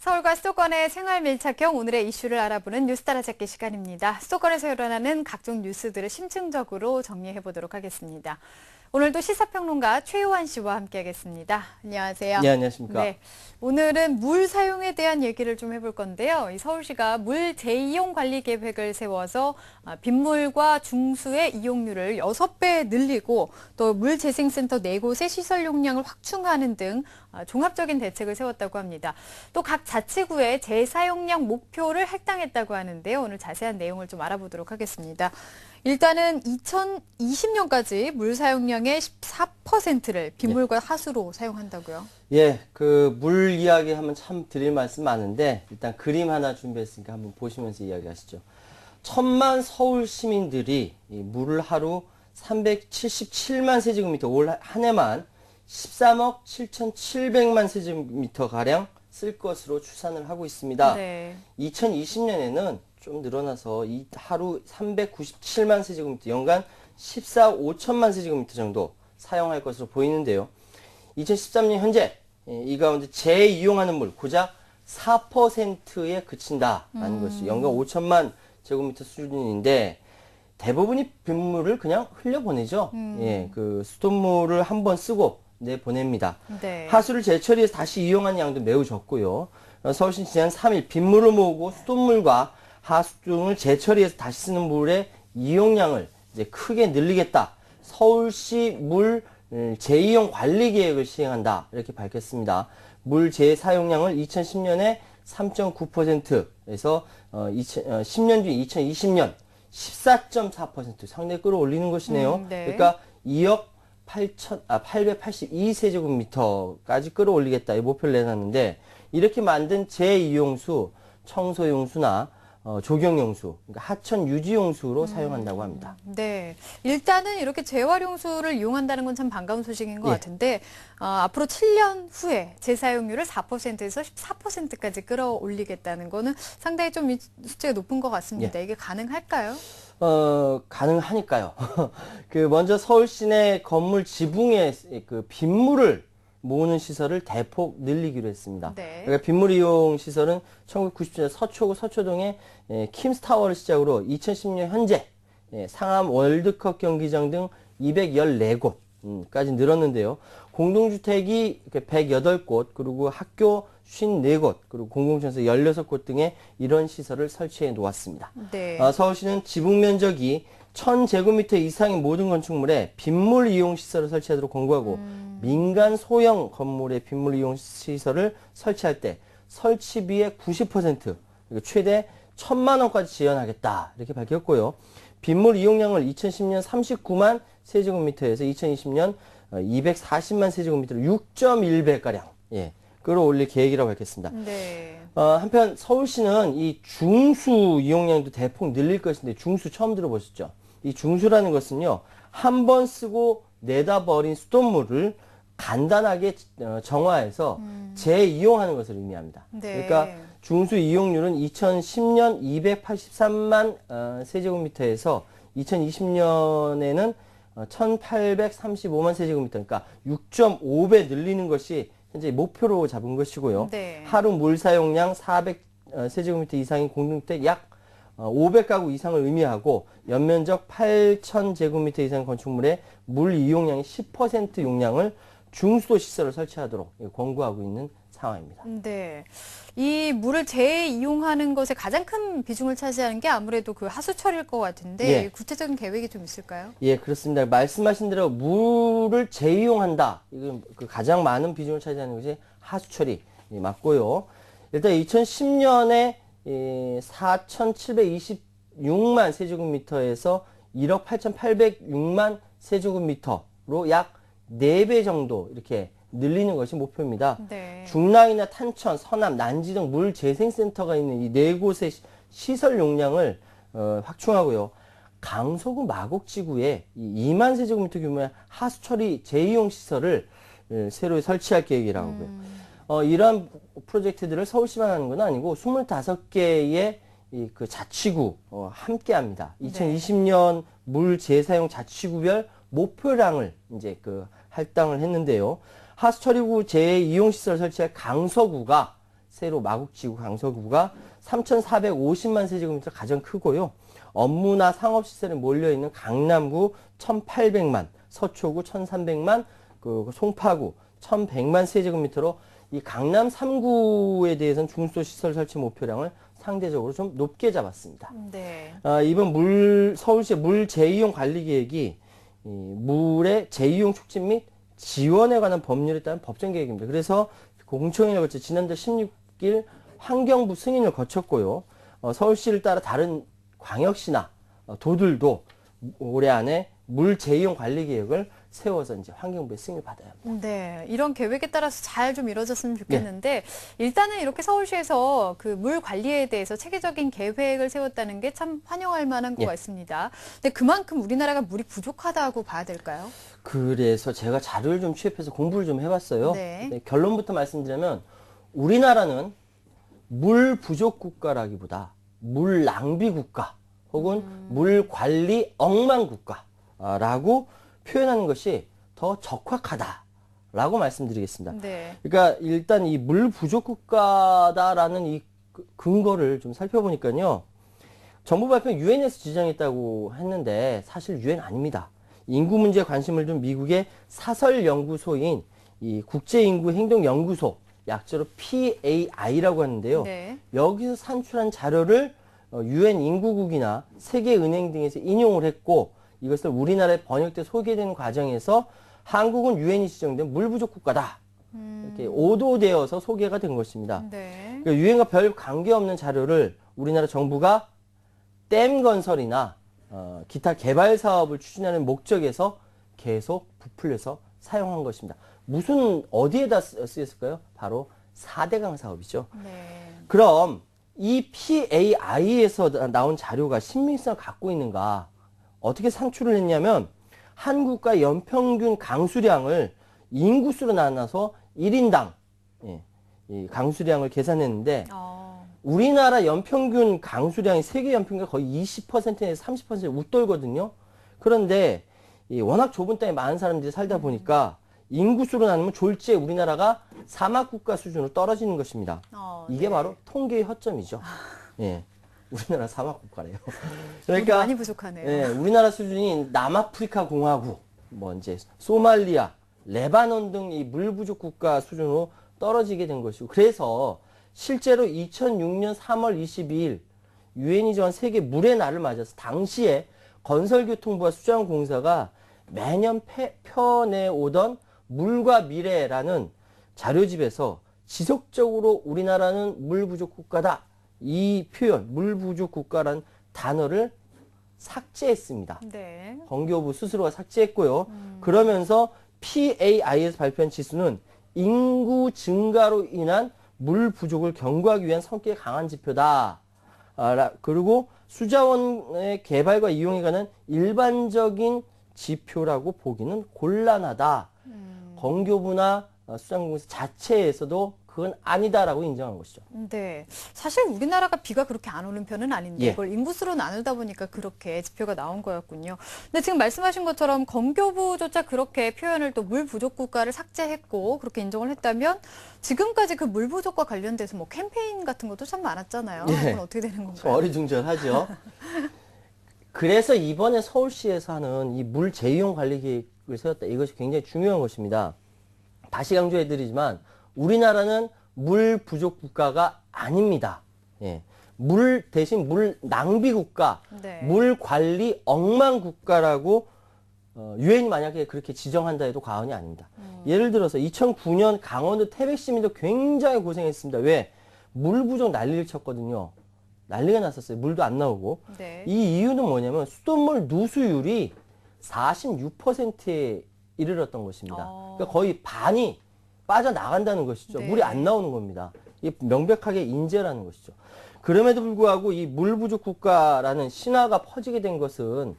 서울과 수도권의 생활 밀착형 오늘의 이슈를 알아보는 뉴스 따라잡기 시간입니다. 수도권에서 일어나는 각종 뉴스들을 심층적으로 정리해보도록 하겠습니다. 오늘도 시사평론가 최요한 씨와 함께하겠습니다. 안녕하세요. 네, 안녕하십니까. 네, 오늘은 물 사용에 대한 얘기를 좀 해볼 건데요. 서울시가 물 재이용 관리 계획을 세워서 빗물과 중수의 이용률을 6배 늘리고 또 물재생센터 4곳의 시설 용량을 확충하는 등 종합적인 대책을 세웠다고 합니다. 또 각 자치구의 재사용량 목표를 할당했다고 하는데요. 오늘 자세한 내용을 좀 알아보도록 하겠습니다. 일단은 2020년까지 물 사용량의 14%를 빗물과 하수로 사용한다고요? 예, 그 물 이야기 하면 참 드릴 말씀 많은데 일단 그림 하나 준비했으니까 한번 보시면서 이야기하시죠. 1000만 서울 시민들이 이 물을 하루 377만 세제곱미터 올 한 해만 13억 7,700만 세제곱미터 가량 쓸 것으로 추산을 하고 있습니다. 네. 2020년에는 좀 늘어나서 하루 397만 세제곱미터, 연간 14억 5천만 세제곱미터 정도 사용할 것으로 보이는데요. 2013년 현재 이 가운데 재이용하는 물 고작 4%에 그친다라는 것이 연간 5천만 제곱미터 수준인데 대부분이 빗물을 그냥 흘려보내죠. 예, 그 수돗물을 한번 쓰고 내보냅니다. 네. 하수를 재처리해서 다시 이용하는 양도 매우 적고요. 서울시 지난 3일 빗물을 모으고 수돗물과 하수 등을 재처리해서 다시 쓰는 물의 이용량을 이제 크게 늘리겠다. 서울시 물 재이용 관리 계획을 시행한다. 이렇게 밝혔습니다. 물 재사용량을 2010년에 3.9%에서 10년 뒤 2020년 14.4% 상당히 끌어올리는 것이네요. 네. 그러니까 2억 882세제곱미터까지 끌어올리겠다. 이 목표를 내놨는데 이렇게 만든 재이용수, 청소용수나 조경용수, 그러니까 하천 유지용수로 사용한다고 합니다. 네. 일단은 이렇게 재활용수를 이용한다는 건 참 반가운 소식인 것 예. 같은데, 앞으로 7년 후에 재사용률을 4%에서 14%까지 끌어올리겠다는 거는 상당히 좀 숫자가 높은 것 같습니다. 이게 가능할까요? 가능하니까요. 먼저 서울 시내 건물 지붕에 그 빗물을 모으는 시설을 대폭 늘리기로 했습니다. 네. 그러니까 빗물 이용 시설은 1997년 서초구 서초동의 킴스타워를 시작으로 2010년 현재 상암 월드컵 경기장 등 214곳까지 늘었는데요. 공동주택이 108곳, 그리고 학교 54곳, 그리고 공공시설 16곳 등의 이런 시설을 설치해 놓았습니다. 네. 서울시는 지붕 면적이 1000제곱미터 이상의 모든 건축물에 빗물 이용 시설을 설치하도록 권고하고 민간 소형 건물에 빗물 이용 시설을 설치할 때 설치비의 90%, 그리고 최대 1000만 원까지 지원하겠다. 이렇게 밝혔고요. 빗물 이용량을 2010년 39만 세제곱미터에서 2020년 240만 세제곱미터로 6.1배가량 끌어올릴 계획이라고 밝혔습니다. 네. 한편 서울시는 이 중수 이용량도 대폭 늘릴 것인데 중수 처음 들어보셨죠? 이 중수라는 것은요, 한 번 쓰고 내다 버린 수돗물을 간단하게 정화해서 재이용하는 것을 의미합니다. 네. 그러니까 중수 이용률은 2010년 283만 세제곱미터에서 2020년에는 1835만 세제곱미터, 그러니까 6.5배 늘리는 것이 현재 목표로 잡은 것이고요. 네. 하루 물 사용량 400세제곱미터 이상인 공동주택 약 500가구 이상을 의미하고 연면적 8,000제곱미터 이상 건축물의 물 이용량의 10% 용량을 중수도 시설을 설치하도록 권고하고 있는 상황입니다. 네. 이 물을 재이용하는 것에 가장 큰 비중을 차지하는 게 아무래도 그 하수처리일 것 같은데 구체적인 계획이 좀 있을까요? 예, 그렇습니다. 말씀하신 대로 물을 재이용한다. 이건 그 가장 많은 비중을 차지하는 것이 하수처리 맞고요. 일단 2010년에 4,726만 세제곱미터에서 1억 8,806만 세제곱미터로 약 4배 정도 이렇게 늘리는 것이 목표입니다. 네. 중랑이나 탄천, 서남, 난지 등 물 재생센터가 있는 이 4곳의 시설 용량을 확충하고요. 강서구 마곡지구에 2만 세제곱미터 규모의 하수처리 재이용 시설을 새로 설치할 계획이라고 하고요. 이러한 프로젝트들을 서울시만 하는 건 아니고 25개의 그 자치구 함께 합니다. 2020년 물 재사용 자치구별 목표량을 이제 할당을 했는데요. 하수처리구 재이용시설 설치할 강서구가 세로 마곡지구 강서구가 3,450만 세제곱미터 가장 크고요. 업무나 상업시설에 몰려있는 강남구 1,800만, 서초구 1,300만, 그 송파구 1,100만 세제곱미터로 이 강남 3구에 대해서는 중소시설 설치 목표량을 상대적으로 좀 높게 잡았습니다. 네. 이번 서울시의 물 재이용 관리 계획이 이 물의 재이용 촉진 및 지원에 관한 법률에 따른 법정 계획입니다. 그래서 공청회를 거쳐 지난달 16일 환경부 승인을 거쳤고요. 서울시를 따라 다른 광역시나 도들도 올해 안에 물 재이용 관리 계획을 세워서 이제 환경부의 승인을 받아야 합니다. 네, 이런 계획에 따라서 잘 좀 이루어졌으면 좋겠는데 일단은 이렇게 서울시에서 그 물 관리에 대해서 체계적인 계획을 세웠다는 게 참 환영할 만한 것 같습니다. 근데 그만큼 우리나라가 물이 부족하다고 봐야 될까요? 그래서 제가 자료를 좀 취합해서 공부를 좀 해봤어요. 네. 네, 결론부터 말씀드리면 우리나라는 물 부족 국가라기보다 물 낭비 국가 혹은 물 관리 엉망 국가라고 표현하는 것이 더 적확하다라고 말씀드리겠습니다. 네. 그러니까 일단 이 물 부족 국가다라는 이 근거를 좀 살펴보니까요. 정부 발표 유엔에서 지정했다고 했는데 사실 유엔 아닙니다. 인구 문제에 관심을 둔 미국의 사설 연구소인 이 국제인구행동연구소, 약자로 PAI라고 하는데요. 네. 여기서 산출한 자료를 유엔 인구국이나 세계은행 등에서 인용을 했고 이것을 우리나라에 번역돼 소개되는 과정에서 한국은 유엔이 지정된 물 부족 국가다. 이렇게 오도되어서 소개가 된 것입니다. 네. 그러니까 유엔과 별 관계없는 자료를 우리나라 정부가 댐 건설이나 기타 개발 사업을 추진하는 목적에서 계속 부풀려서 사용한 것입니다. 어디에다 쓰였을까요? 바로 4대강 사업이죠. 네. 그럼 이 PAI에서 나온 자료가 신빙성을 갖고 있는가? 어떻게 산출을 했냐면 한국과 연평균 강수량을 인구수로 나눠서 1인당 이 강수량을 계산했는데 우리나라 연평균 강수량이 세계 연평균 거의 20%에서 30% 웃돌거든요. 그런데 워낙 좁은 땅에 많은 사람들이 살다 보니까 인구수로 나누면 졸지에 우리나라가 사막국가 수준으로 떨어지는 것입니다. 이게 네. 바로 통계의 허점이죠. 예. 우리나라 사막국가래요. 그러니까 많이 부족하네요. 예, 우리나라 수준이 남아프리카 공화국, 이제 소말리아, 레바논 등 이 물 부족 국가 수준으로 떨어지게 된 것이고, 그래서 실제로 2006년 3월 22일 유엔이 정한 세계 물의 날을 맞아서 당시에 건설교통부와 수자원공사가 매년 펴내오던 물과 미래라는 자료집에서 지속적으로 우리나라는 물 부족 국가다. 이 표현, 물 부족 국가라는 단어를 삭제했습니다. 네. 건교부 스스로가 삭제했고요. 그러면서 PAI에서 발표한 지수는 인구 증가로 인한 물 부족을 경고하기 위한 성격이 강한 지표다. 그리고 수자원의 개발과 이용에 관한 일반적인 지표라고 보기는 곤란하다. 건교부나 수자원공사 자체에서도 그건 아니다라고 인정한 것이죠. 네. 사실 우리나라가 비가 그렇게 안 오는 편은 아닌데 예. 그걸 인구수로 나누다 보니까 그렇게 지표가 나온 거였군요. 근데 지금 말씀하신 것처럼 건교부조차 그렇게 표현을 또 물 부족 국가를 삭제했고 그렇게 인정을 했다면 지금까지 그 물 부족과 관련돼서 뭐 캠페인 같은 것도 참 많았잖아요. 예. 그건 어떻게 되는 좀 건가요? 어리둥절하죠. 그래서 이번에 서울시에서 하는 이 물 재이용 관리 계획을 세웠다. 이것이 굉장히 중요한 것입니다. 다시 강조해드리지만 우리나라는 물 부족 국가가 아닙니다. 예. 물 대신 물 낭비 국가, 네. 물 관리 엉망 국가라고 유엔이 만약에 그렇게 지정한다 해도 과언이 아닙니다. 예를 들어서 2009년 강원도 태백 시민도 굉장히 고생했습니다. 왜? 물 부족 난리를 쳤거든요. 난리가 났었어요. 물도 안 나오고. 네. 이 이유는 뭐냐면 수돗물 누수율이 46%에 이르렀던 것입니다. 그러니까 거의 반이 빠져나간다는 것이죠. 네. 물이 안 나오는 겁니다. 이게 명백하게 인재라는 것이죠. 그럼에도 불구하고 이 물 부족 국가라는 신화가 퍼지게 된 것은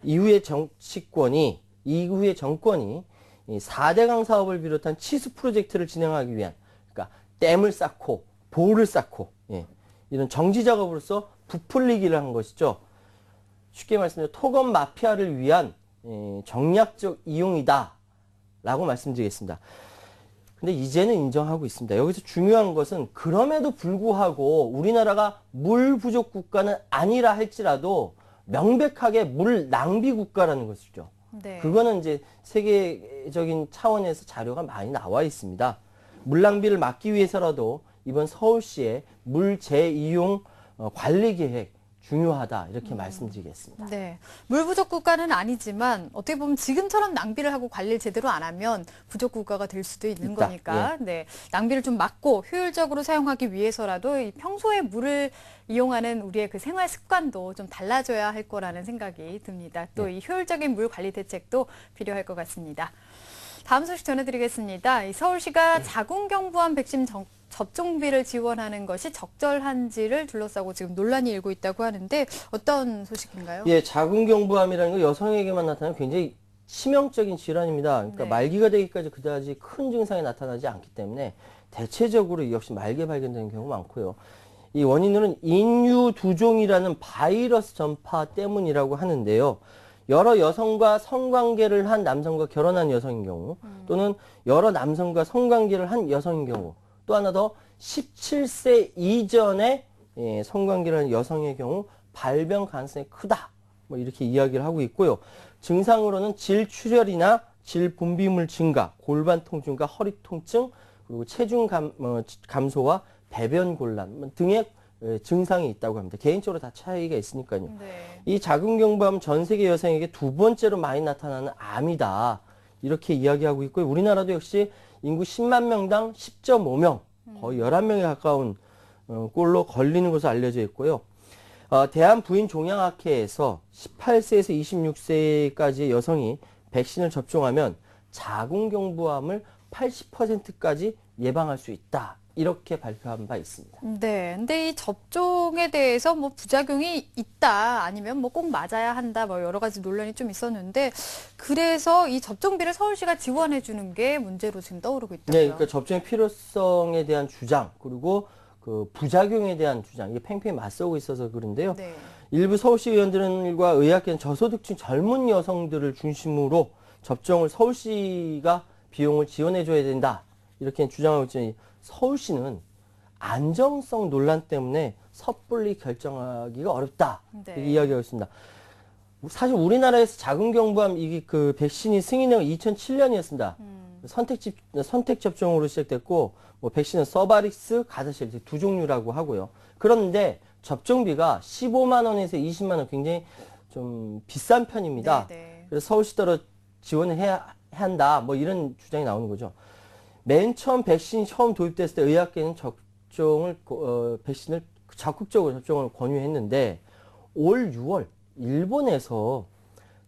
이후의 정권이 이 4대강 사업을 비롯한 치수 프로젝트를 진행하기 위한, 그러니까 댐을 쌓고 보를 쌓고 이런 정지 작업으로서 부풀리기를 한 것이죠. 쉽게 말씀드려 토건 마피아를 위한 정략적 이용이다라고 말씀드리겠습니다. 근데 이제는 인정하고 있습니다. 여기서 중요한 것은 그럼에도 불구하고 우리나라가 물 부족 국가는 아니라 할지라도 명백하게 물 낭비 국가라는 것이죠. 네. 그거는 이제 세계적인 차원에서 자료가 많이 나와 있습니다. 물 낭비를 막기 위해서라도 이번 서울시의 물 재이용 관리 계획 중요하다 이렇게 말씀드리겠습니다. 네. 물 부족 국가는 아니지만 어떻게 보면 지금처럼 낭비를 하고 관리를 제대로 안 하면 부족 국가가 될 수도 있는 있다. 거니까 네. 낭비를 좀 막고 효율적으로 사용하기 위해서라도 이 평소에 물을 이용하는 우리의 그 생활 습관도 좀 달라져야 할 거라는 생각이 듭니다. 또 이 효율적인 물 관리 대책도 필요할 것 같습니다. 다음 소식 전해드리겠습니다. 이 서울시가 자궁경부암 백신 접종비를 지원하는 것이 적절한지를 둘러싸고 지금 논란이 일고 있다고 하는데 어떤 소식인가요? 예, 자궁경부암이라는 건 여성에게만 나타나는 굉장히 치명적인 질환입니다. 그러니까 네. 말기가 되기까지 그다지 큰 증상이 나타나지 않기 때문에 대체적으로 역시 말기에 발견되는 경우가 많고요. 이 원인은 인유두종이라는 바이러스 전파 때문이라고 하는데요. 여러 여성과 성관계를 한 남성과 결혼한 여성인 경우 또는 여러 남성과 성관계를 한 여성인 경우 또 하나 더 17세 이전에 성관계를 한 여성의 경우 발병 가능성이 크다. 뭐 이렇게 이야기를 하고 있고요. 증상으로는 질출혈이나 질분비물 증가, 골반 통증과 허리 통증, 그리고 체중 감소와 배변 곤란 등의 증상이 있다고 합니다. 개인적으로 다 차이가 있으니까요. 네. 이 자궁경부암 전 세계 여성에게 두 번째로 많이 나타나는 암이다. 이렇게 이야기하고 있고요. 우리나라도 역시 인구 10만 명당 10.5명, 거의 11명에 가까운 꼴로 걸리는 것으로 알려져 있고요. 대한부인종양학회에서 18세에서 26세까지의 여성이 백신을 접종하면 자궁경부암을 80%까지 예방할 수 있다. 이렇게 발표한 바 있습니다. 네. 근데 이 접종에 대해서 뭐 부작용이 있다, 아니면 뭐 꼭 맞아야 한다, 뭐 여러 가지 논란이 좀 있었는데, 그래서 이 접종비를 서울시가 지원해 주는 게 문제로 지금 떠오르고 있다고요. 네, 그러니까 접종의 필요성에 대한 주장, 그리고 그 부작용에 대한 주장, 이게 팽팽히 맞서고 있어서 그런데요. 네. 일부 서울시 의원들과 의학계는 저소득층 젊은 여성들을 중심으로 접종을 서울시가 비용을 지원해 줘야 된다. 이렇게 주장하고 있지만 서울시는 안정성 논란 때문에 섣불리 결정하기가 어렵다. 네. 이렇게 이야기하고 있습니다. 사실 우리나라에서 자궁경부암 그 백신이 승인된 건 2007년이었습니다. 선택 접종으로 시작됐고, 뭐 백신은 서바릭스, 가드실 두 종류라고 하고요. 그런데 접종비가 15만 원에서 20만 원, 굉장히 좀 비싼 편입니다. 네. 그래서 서울시 따로 지원을 해야 한다. 뭐 이런 주장이 나오는 거죠. 맨 처음 백신이 처음 도입됐을 때 의학계는 백신을 적극적으로 접종을 권유했는데 올 6월 일본에서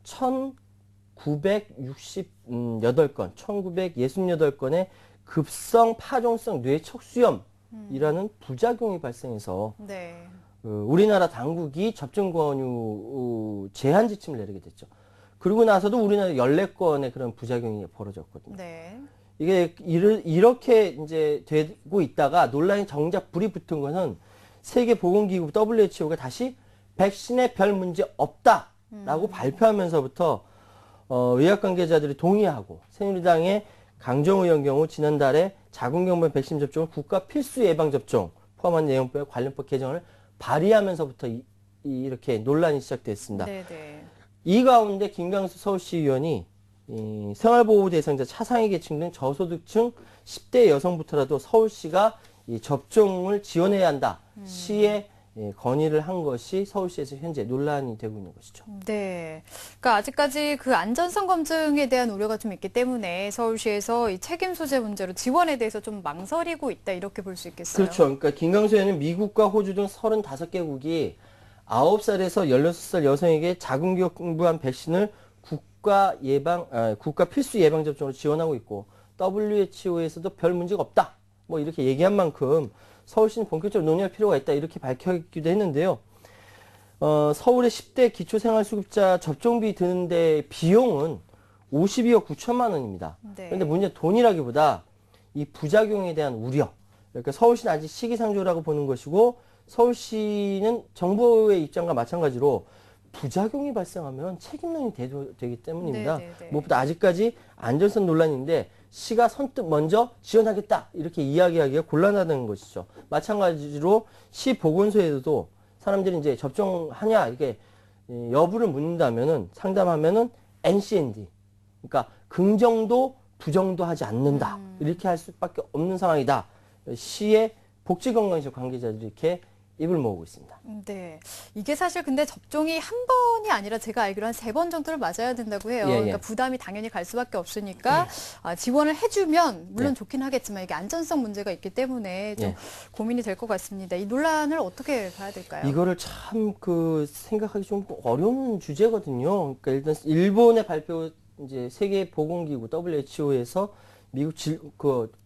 1968건의 급성 파종성 뇌척수염이라는 부작용이 발생해서 네. 우리나라 당국이 접종 권유 제한 지침을 내리게 됐죠. 그러고 나서도 우리나라 14건의 그런 부작용이 벌어졌거든요. 네. 이게 이렇게 이제 되고 있다가 논란이 정작 불이 붙은 것은 세계보건기구 WHO가 다시 백신에 별 문제 없다라고 발표하면서부터 의학 관계자들이 동의하고 새누리당의 강정호 의원 경우 지난달에 자궁경부암 백신 접종을 국가 필수 예방 접종 포함한 내용법의 관련법 개정을 발의하면서부터 이렇게 논란이 시작됐습니다. 네. 이 가운데 김광수 서울시 의원이 생활보호 대상자 차상위 계층 등 저소득층 10대 여성부터라도 서울시가 이 접종을 지원해야 한다. 시에 건의를 한 것이 서울시에서 현재 논란이 되고 있는 것이죠. 네. 그러니까 아직까지 그 안전성 검증에 대한 우려가 좀 있기 때문에 서울시에서 이 책임 소재 문제로 지원에 대해서 좀 망설이고 있다, 이렇게 볼 수 있겠어요. 그렇죠. 그러니까 김광수 의원은 미국과 호주 등 35개국이 9살에서 16살 여성에게 자궁경부암 백신을 국가 필수 예방 접종으로 지원하고 있고 WHO에서도 별 문제가 없다. 뭐 이렇게 얘기한 만큼 서울시는 본격적으로 논의할 필요가 있다. 이렇게 밝혔기도 했는데요. 서울의 10대 기초생활수급자 접종비 드는데 비용은 52억 9천만 원입니다. 네. 그런데 문제는 돈이라기보다 이 부작용에 대한 우려. 그러니까 서울시는 아직 시기상조라고 보는 것이고 서울시는 정부의 입장과 마찬가지로 부작용이 발생하면 책임론이 되기 때문입니다. 네. 무엇보다 아직까지 안전성 논란인데 시가 선뜻 먼저 지원하겠다 이렇게 이야기하기가 곤란하다는 것이죠. 마찬가지로 시 보건소에서도 사람들이 이제 접종하냐 이렇게 여부를 묻는다면은 상담하면은 NCND 그러니까 긍정도 부정도 하지 않는다 이렇게 할 수밖에 없는 상황이다. 시의 복지건강시설 관계자들이 이렇게 입을 모으고 있습니다. 네. 이게 사실 근데 접종이 한 번이 아니라 제가 알기로 한 3번 정도를 맞아야 된다고 해요. 예, 예. 그러니까 부담이 당연히 갈 수밖에 없으니까 지원을 해주면 물론 좋긴 하겠지만 이게 안전성 문제가 있기 때문에 좀 고민이 될 것 같습니다. 이 논란을 어떻게 봐야 될까요? 이거를 참 생각하기 좀 어려운 주제거든요. 그러니까 일단 일본의 발표 이제 세계보건기구 WHO에서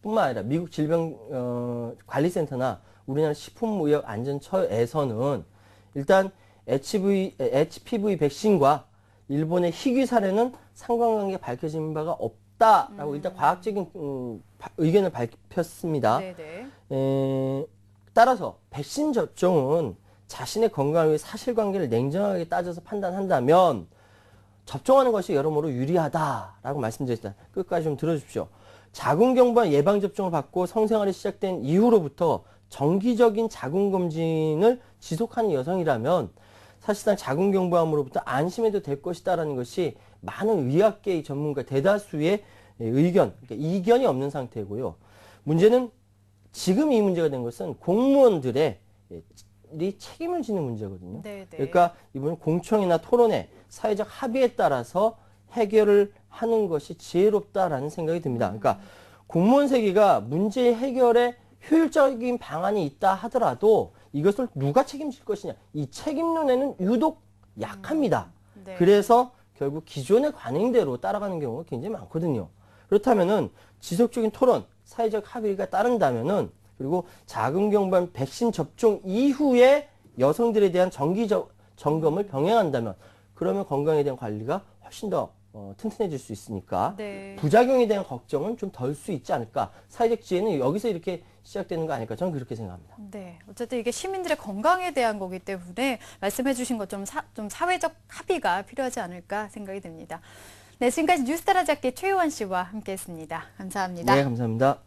뿐만 아니라 미국 질병관리센터나 우리나라 식품의약안전처에서는 일단 HPV 백신과 일본의 희귀 사례는 상관관계 밝혀진 바가 없다라고 일단 과학적인 의견을 밝혔습니다. 따라서 백신 접종은 자신의 건강을 위해 사실관계를 냉정하게 따져서 판단한다면 접종하는 것이 여러모로 유리하다라고 말씀드렸습니다. 끝까지 좀 들어주십시오. 자궁경부암 예방접종을 받고 성생활이 시작된 이후로부터 정기적인 자궁검진을 지속하는 여성이라면 사실상 자궁경부암으로부터 안심해도 될 것이다라는 것이 많은 의학계의 전문가 대다수의 의견, 그러니까 이견이 없는 상태고요. 문제는 지금 이 문제가 된 것은 공무원들의 책임을 지는 문제거든요. 그러니까 이번 공청회나 토론회, 사회적 합의에 따라서 해결을 하는 것이 지혜롭다라는 생각이 듭니다. 그러니까 공무원 세계가 문제 해결에 효율적인 방안이 있다 하더라도 이것을 누가 책임질 것이냐. 이 책임론에는 유독 약합니다. 그래서 결국 기존의 관행대로 따라가는 경우가 굉장히 많거든요. 그렇다면은 지속적인 토론, 사회적 합의가 따른다면은 그리고 자궁경부암 백신 접종 이후에 여성들에 대한 정기 점검을 병행한다면 그러면 건강에 대한 관리가 훨씬 더 튼튼해질 수 있으니까 부작용에 대한 걱정은 좀 덜 수 있지 않을까. 사회적 지혜는 여기서 이렇게 시작되는 거 아닐까. 저는 그렇게 생각합니다. 네, 어쨌든 이게 시민들의 건강에 대한 거기 때문에 말씀해 주신 것처럼 좀 사회적 합의가 필요하지 않을까 생각이 듭니다. 네, 지금까지 뉴스타라 잡기 최유원 씨와 함께했습니다. 감사합니다. 네, 감사합니다.